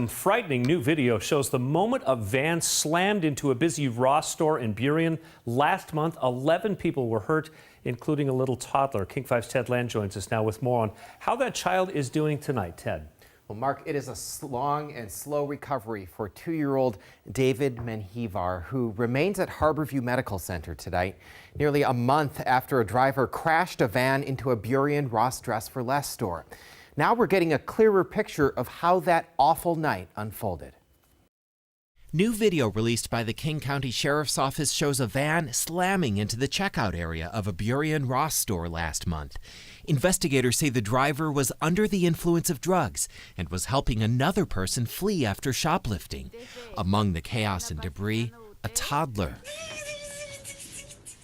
Frightening new video shows the moment a van slammed into a busy Ross store in Burien. Last month, 11 people were hurt, including a little toddler. King 5's Ted Land joins us now with more on how that child is doing tonight. Ted. Well, Mark, it is a long and slow recovery for 2-year-old David Menjivar, who remains at Harborview Medical Center tonight, nearly a month after a driver crashed a van into a Burien Ross Dress for Less store. Now we're getting a clearer picture of how that awful night unfolded. New video released by the King County Sheriff's Office shows a van slamming into the checkout area of a Burien Ross store last month. Investigators say the driver was under the influence of drugs and was helping another person flee after shoplifting. Among the chaos and debris, a toddler.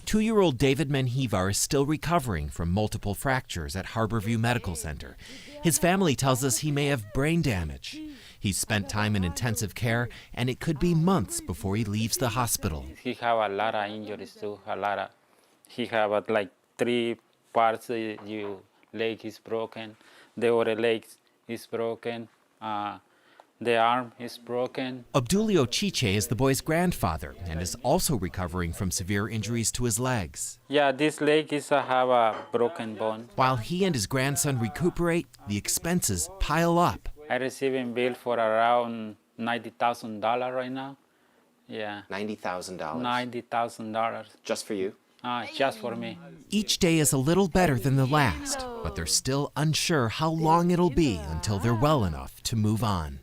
2-year-old David Menjivar is still recovering from multiple fractures at Harborview Medical Center. His family tells us he may have brain damage. He's spent time in intensive care, and it could be months before he leaves the hospital. He have a lot of injuries too, he have like 3 parts. Your leg is broken, the other leg is broken, the arm is broken. Obdulio Chiche is the boy's grandfather and is also recovering from severe injuries to his legs. Yeah, this leg is have a broken bone. While he and his grandson recuperate, the expenses pile up. I receiving bill for around $90,000 right now. Yeah. $90,000? $90,000. Just for you? Just for me. Each day is a little better than the last, but they're still unsure how long it'll be until they're well enough to move on.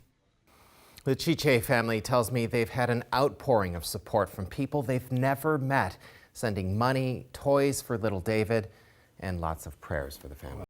The Chiche family tells me they've had an outpouring of support from people they've never met, sending money, toys for little David, and lots of prayers for the family.